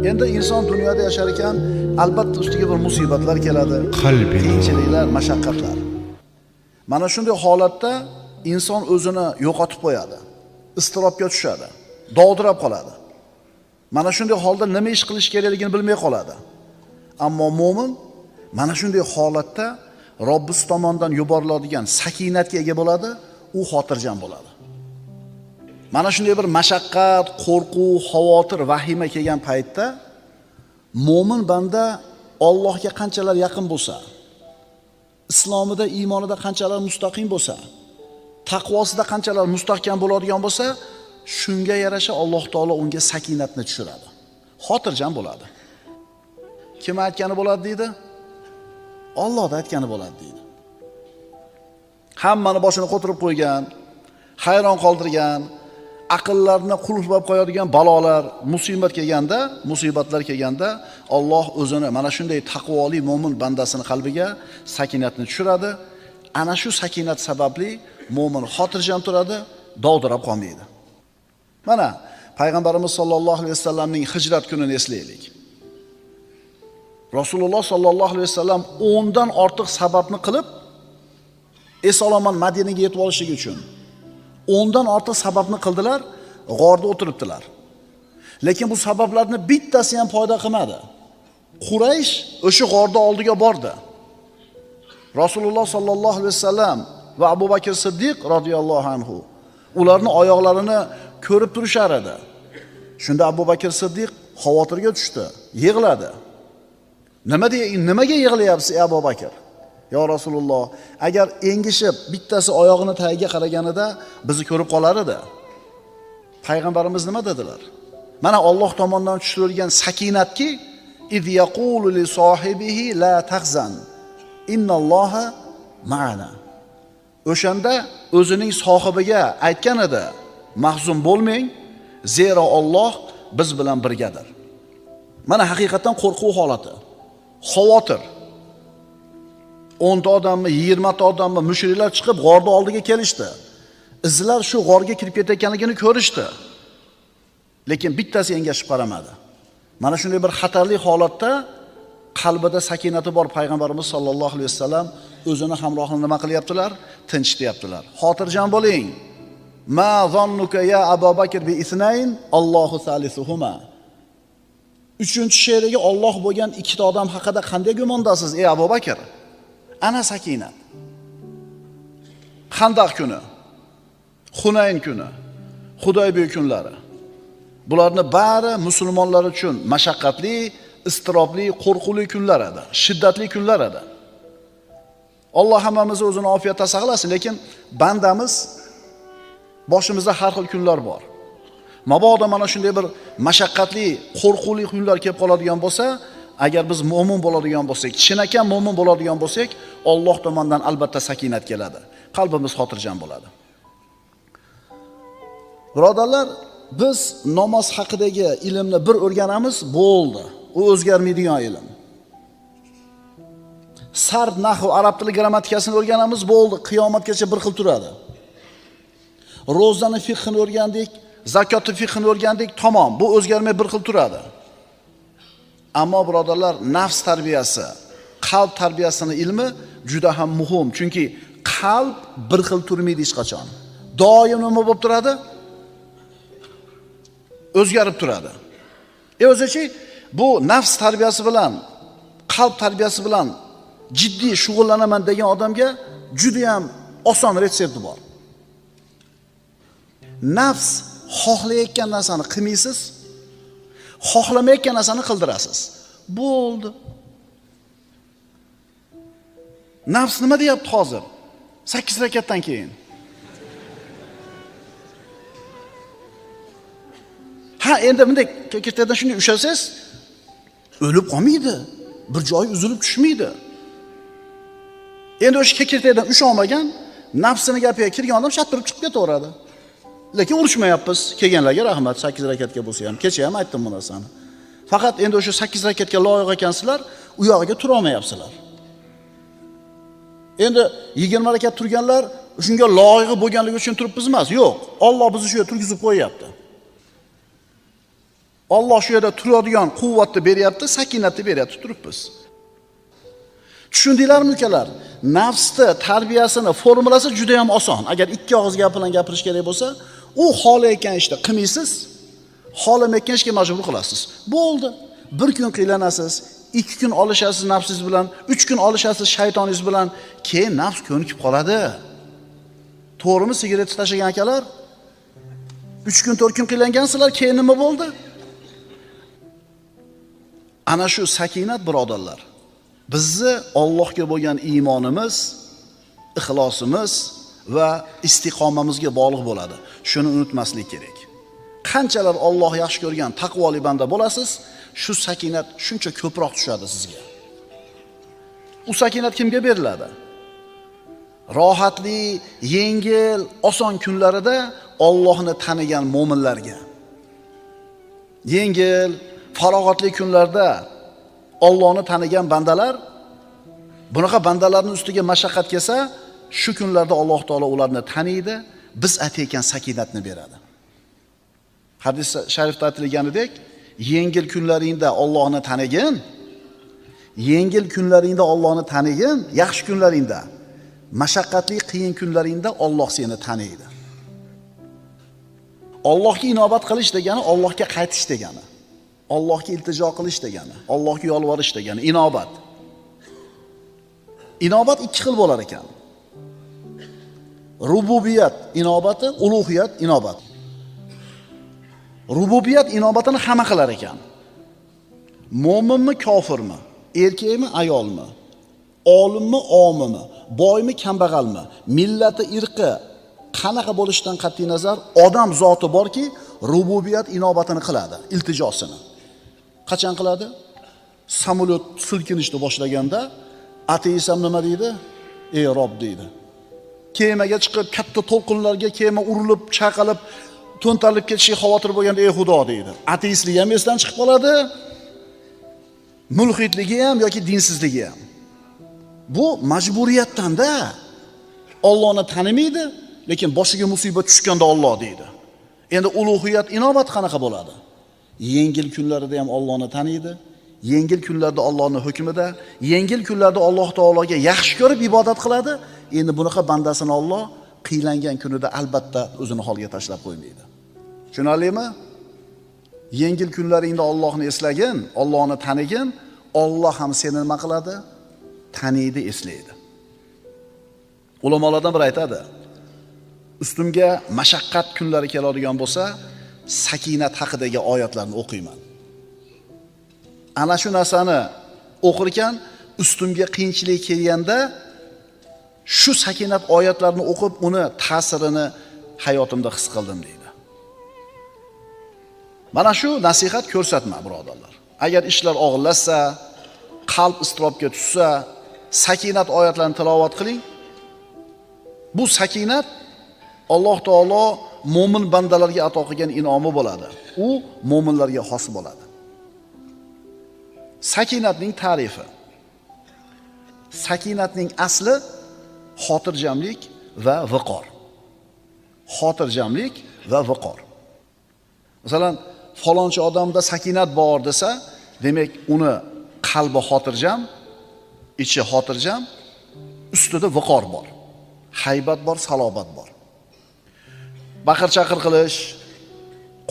Endi inson dunyoda yashar ekan, albatta ustiga bir musibatlar keladi, qiyinchiliklar, mashaqqatlar. Mana shunday holatda inson o'zini yo'qotib qo'yadi, iztirobga tushadi, dovdirab qoladi. Mana shunday holda nima ish qilish kerakligini bilmay qoladi. Ammo mu'min mana shunday holatda Robbisi tomonidan yuboriladigan sakinatga ega bo'ladi, u xotirjam bo'ladi. Mana shunday bir mashaqqat, qo'rquv, xavotir, vahima kelgan paytda mu'min banda Allohga qanchalar yaqin bo'lsa, islomida, iymonida qanchalar mustaqim bo'lsa, taqvosida qanchalar mustahkam bo'ladigan bo'lsa, shunga yarasha Alloh taolo unga sakinatni tushiradi. Xotirjam bo'ladi. Kim aytgani bo'ladi deydi? Alloh aytgani bo'ladi deydi. Hammani boshini qo'tirib qo'ygan, hayron qoldirgan, aqllarni qulflab qo'yadigan balolar, musibatlar kelganda Alloh o'zini mana shunday taqvoli mo'min bandasini qalbiga sakinatni tushiradi. Ana shu sakinat sababli mo'min xotirjam turadi, dovdirab qolmaydi. Mana payg'ambarimiz sollallohu alayhi vasallamning hijrat kunini eslaylik. Rasululloh sollallohu alayhi vasallam 10 dan ortiq sababni qilib esolomon Madinaga yetib olishligi uchun 10 dan ortiq sababni qildilar, g'orda o'tiribdilar. Lekin bu sabablarni bittasi ham foyda qilmadi. Quraysh o'sha g'orda oldiga bordi. Rasululloh sollallohu alayhi vasallam va Abu Bakr Siddiq radhiyallohu anhu ularning oyoqlarini ko'rib turishar edi. Shunda Abu Bakr Siddiq xavotirga tushdi, yig'ladi. Nimaga yig'layapsiz ey Abu Bakr? Ya Rasululloh, agar engishib bittasi oyog'ini tagiga qaraganida bizni ko'rib qolar edi. Payg'ambarimiz nima dedilar? Mana Alloh tomonidan tushirilgan sakinatki, iz yaqulu li sohibihi la tahzan, innalloha ma'ana. O'shanda o'zining sohibiga aytgan edi, mahzun bo'lmang, zero Alloh biz bilan birgadir. Mana haqiqatan qo'rquv holati, xavotir. 10 ta odammi, 20 ta odammi mushriklar chiqib g'orda oldiga kelishdi. Izlar shu g'orga kirib ketayotganligini ko'rishdi. Lekin bittasi engashib qaramadi. Mana shunday bir xatarli holatda qalbida sakinati bor payg'ambarimiz sollallohu alayhi vasallam o'zini hamrohini nima qilyaptilar? Tinchityaptilar. Xotirjam bo'ling. Ma zannuka ya Abu Bakr bi isnayn, Allohu salisuhuma. 3-sherigi Alloh bo'lgan 2 ta odam haqida qanday gumondasiz ey Abu Bakr? Ana sakinat. Xandaq kuni, Hunayn kuni, Hudaybiya kunlari. Bularni bari musulmonlar uchun mashaqqatli, istirobli, qo'rquvli kunlar edi, shiddatli kunlar edi. Alloh hammamizni o'zini ofiyatda saqlasin, lekin bandamiz boshimizda har xil kunlar bor. Mabodo mana shunday bir mashaqqatli, qo'rquvli kunlar kelib qoladigan bo'lsa, agar biz mo'min bo'ladigan bo'lsak, chinakam mo'min bo'ladigan bo'lsak, Alloh tomonidan albatta sakinat keladi. Qalbimiz xotirjam bo'ladi. Birodarlar, biz namoz haqidagi ilmni bir o'rganamiz, bo'ldi. U o'zgarmaydigan ilm. Sarf, nahv, arab tili grammatikasini o'rganamiz, bo'ldi. Qiyomatgacha bir xil turadi. Ro'zani fiqhini o'rgandik, zakotni fiqhini o'rgandik, tamom, bu o'zgarmay bir xil turadi. Ammo birodarlar, nafs tarbiyasi, qalb tarbiyasini ilmi juda ham muhim. Chunki qalb bir xil turmaydi hech qachon. Doim nima bo'lib turadi? O'zgarib turadi. O'zichi bu nafs tarbiyasi bilan, qalb tarbiyasi bilan jiddiy shug'ullanaman degan odamga juda ham oson retsepti bor. Nafs xohlayotgan narsani qilmaysiz, xohlamayotgan narsani qildirasiz. Bo'ldi. Nafs nima deyapti hozir? 8 rakatdan keyin. Ha, endi bunday kekirtadan shunday ushlasangiz, o'lib qolmaydi. Bir joyi uzilib tushmaydi. Endi o'sha kekirtadan usholmagan, nafsini gapiga kirgan odam shattirib chiqib ketaveradi. Lekin urishmayapmiz. Kelganlarga rahmat, 8 rakatga bo'lsa ham. Kecha ham aytdim bu narsani. Faqat endi o'sha 8 rakatga loyiq ekansizlar, u yog'iga tura olmayapsizlar. Endi 20 rakat turganlar shunga loyiq bo'lganligi uchun turibmiz emas. Yo'q, Alloh bizni shu yerga turgizib qo'yapti. Alloh shu yerda turadigan quvvatni beryapti, sakinatni beryapti turibmiz. Tushundinglarmi ukalar? Nafsni tarbiyasini formulasi juda ham oson. Agar ikki og'iz gap bilan gapirish kerak bo'lsa, u xohlayotgan ishni qilmaysiz, xohlamayotgan ishga majbur qilasiz. Bo'ldi. Bir kun qiylanasiz, 2 kun olishasiz nafsingiz bilan, 3 kun olishasiz shaytoningiz bilan, keyin nafs ko'nikib qoladi. To'g'rimi, sigaret tashlagan akalar? 3 kun 4 kun qiylangansizlar, keyin nima bo'ldi? Ana shu sakinat birodarlar. Bizni Allohga bo'lgan iymonimiz, ixlosimiz va istiqomamizga bog'liq bo'ladi. Shuni unutmaslik kerak. Qanchalar Alloh yaxshi ko'rgan taqvoli banda bo'lasiz, shu sakinat shuncha ko'proq tushadi sizga. U sakinat kimga beriladi? Rohatli, yengil, oson kunlarida Allohni tanigan mo'minlarga. Yengil, farog'atli kunlarda Allohni tanigan bandalar, bunaqa bandalarning ustiga mashaqqat kelsa, shu kunlarda Alloh taolo ularni taniydi, biz aytayotgan sakinatni beradi. Hadis sharifda aytilganidek, yengil kunlaringda Allohni tanigin, yengil kunlaringda Allohni tanigin, yaxshi kunlaringda, mashaqqatli qiyin kunlaringda Alloh seni taniydi. Allohga inobat qilish degani Allohga qaytish degani. Allohga iltijo qilish degani, Allohga yolvorish degani inobat. Inobat ikki xil bo'lar ekan. Rububiyat inobati, ulug'iyat inobat. Rububiyat inobatini hamma qilar ekan. Mo'minmi, kofirmi, erkakmi, ayolmi, olimmi, omimi, boymi, kambag'almi, millati, irqi qanaqa bo'lishidan qat'iy nazar odam zoti borki, rububiyat inobatini qiladi, iltijosini. Qachon qiladi? Samolyot silkinishni boshlaganda ateist ham nima deydi? Ey Rob deydi. Kemaga chiqib, katta to'lqinlarga kema urilib, chaqalib, to'ntarilib ketishiga xavotir bo'lganda ey Xudo deydi. Ateistligi ham esdan chiqib qoladi. Mulhidligi ham yoki dinsizligi ham. Bu majburiyatdan-da. Allohni tanimaydi, lekin boshiga musibat tushganda Alloh deydi. Endi ulug'iyat inobat qanaqa bo'ladi? Yengil kunlarida ham Allohni taniydi. Yengil kunlarda Allohning hukmida, yengil kunlarda Alloh taologa yaxshi ko'rib ibodat qiladi. Endi bunaqa bandasini Alloh qiylangan kunida albatta o'zini holiga tashlab qo'ymaydi. Tushunarlimi? Yengil kunlaringda Allohni eslagin, Allohni tanigin, Alloh ham seni nima qiladi? Taniydi, eslaydi. Ulamolardan biri aytadi: ustimga mashaqqat kunlari keladigan bo'lsa, sakinat haqidagi oyatlarni o'qiyman. Ana shu narsani o'qir ekan, ustimga qiyinchilik kelganda shu sakinat oyatlarini o'qib, uni ta'sirini hayotimda his qildim deydi. Mana shu nasihat ko'rsatma birodarlar. Agar ishlar og'irlashsa, qalb iztirobga tushsa, sakinat oyatlarini tilovat qiling. Bu sakinat Alloh taolo mo'min bandalarga ato qilgan inomi bo'ladi. U mo'minlarga xos bo'ladi. Sakinatning ta'rifi. Sakinatning asli xotirjamlik va viqor. Xotirjamlik va viqor. Masalan, falonchi odamda sakinat bor desa, demak uni qalbi xotirjam, ichi xotirjam, ustida viqor bor. Haybat bor, salobat bor. Baqir-chaqir qilish,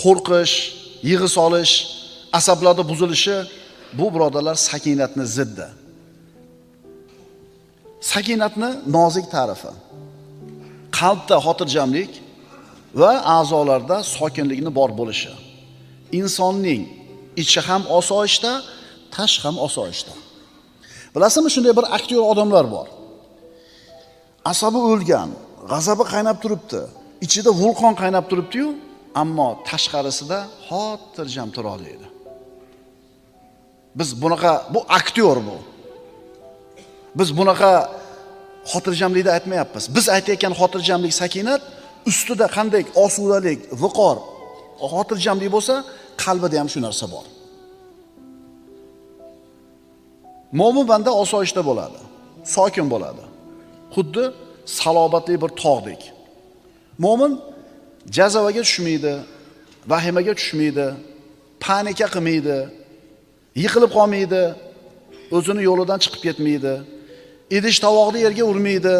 qo'rqish, yig'i solish, asablarda buzilishi bu birodarlar sakinatni ziddi. Sakinatni nozik ta'rifi. Qalbda xotirjamlik va a'zolarda sokinlikni bor bo'lishi. Insonning ichi ham osoyishta, tashqi ham osoyishta. Bilasizmi, shunday bir aktyor odamlar bor. Asabi o'lgan, g'azabi qaynab turibdi. Ichida vulqon qaynab turibdi-yu, ammo tashqarisida xotirjam turadi. Biz bunaqa, bu aktyor bu. Biz bunaqa xotirjamlikni aytmayapmiz. Biz aytayotgan xotirjamlik, sakinat ustida qanday osudalik, viqor, xotirjamlik bo'lsa, qalbida ham shu narsa bor. Mo'min banda osoyishta bo'ladi, sokin bo'ladi. Xuddi salobatli bir tog'dek. Mo'min jazavaga tushmaydi, vahimaga tushmaydi, panika qilmaydi, yiqilib qolmaydi, o'zini yo'lidan chiqib ketmaydi, idish tovoqni yerga urmaydi,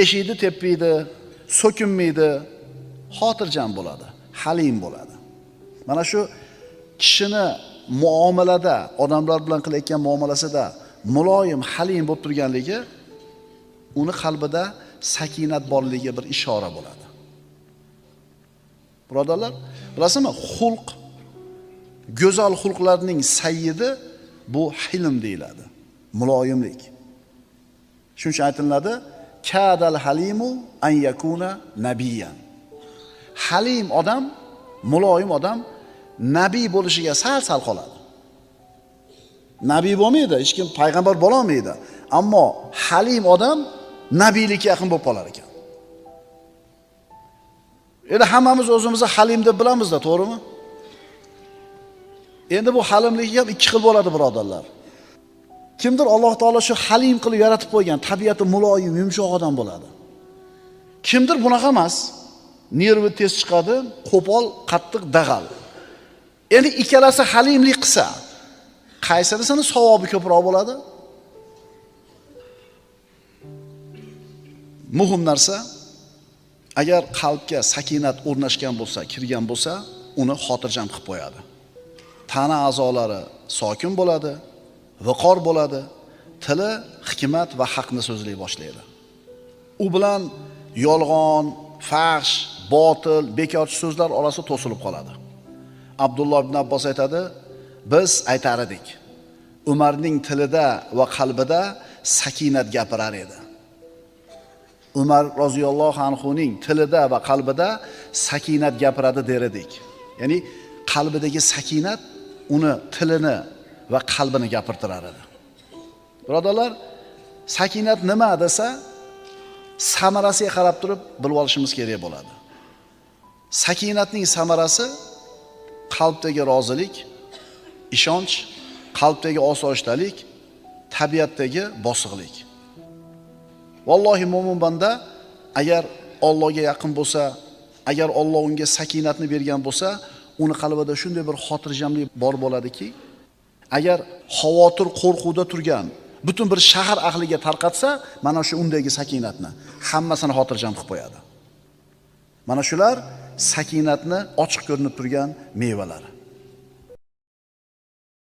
eshikni tepmaydi, so'kinmaydi, xotirjam bo'ladi, halim bo'ladi. Mana shu kishini muomalada, odamlar bilan qilayotgan muomalasida muloyim, halim bo'lib turganligi uni qalbida sakinat borligiga bir ishora bo'ladi. Birodarlar, bilasizmi, xulq, go'zal xulqlarning sayyidi bu hilm deyiladi, muloyimlik. Shuning uchun aytiladi, kadal halimu an yakuna nabiyan. Halim odam, muloyim odam nabiy bo'lishiga sal qoladi. Nabiy bo'lmaydi, hech kim payg'ambar bo'la olmaydi, ammo halim odam nabiylikka yaqin bo'lib qolar ekan. Endi hammamiz o'zimizni halim deb bilamiz-da, to'g'rimi? Endi bu halimlik ham ikki xil bo'ladi, birodarlar. Kimdir Alloh taolo shu halim qilib yaratib qo'ygan, tabiati muloyim, yumshoq odam bo'ladi. Kimdir bunaqa emas, nervi tez chiqadi, qo'pol, qattiq, dag'al. Endi ikkalasi halimlik qilsa, qaysinisini savobi ko'proq bo'ladi? Muhim narsa, agar qalbga sakinat o'rnashgan bo'lsa, kirgan bo'lsa, uni xotirjam qilib qo'yadi. Tana a'zolari sokin bo'ladi, viqor bo'ladi, tili hikmat va haqni so'zlay boshlaydi. U bilan yolg'on, fahsh, botil, bekorchi so'zlar orasi to'silib qoladi. Abdulloh ibn Abbos aytadi, biz aytar edik, Umarning tilida va qalbida sakinat gapirar edi. Umar roziyallohu anhuning tilida va qalbida sakinat gapiradi der edik. Ya'ni qalbidagi sakinat uni tilini va qalbini gapirtirar edi. Birodarlar, sakinat nima desa, samarasiga qarab turib bilib olishimiz kerak bo'ladi. Sakinatning samarasi qalbdagi rozilik, ishonch, qalbdagi osoyishtalik, tabiatdagi bosiqlik. Vallohi mo'min banda agar Allohga yaqin bo'lsa, agar Alloh unga sakinatni bergan bo'lsa, uni qalbida shunday bir xotirjamlik bor bo'ladiki, agar xavotir, qo'rquvda turgan butun bir shahar ahliga tarqatsa, mana shu undagi sakinatni hammasini xotirjam qilib qo'yadi. Mana shular sakinatni ochiq ko'rinib turgan mevalari.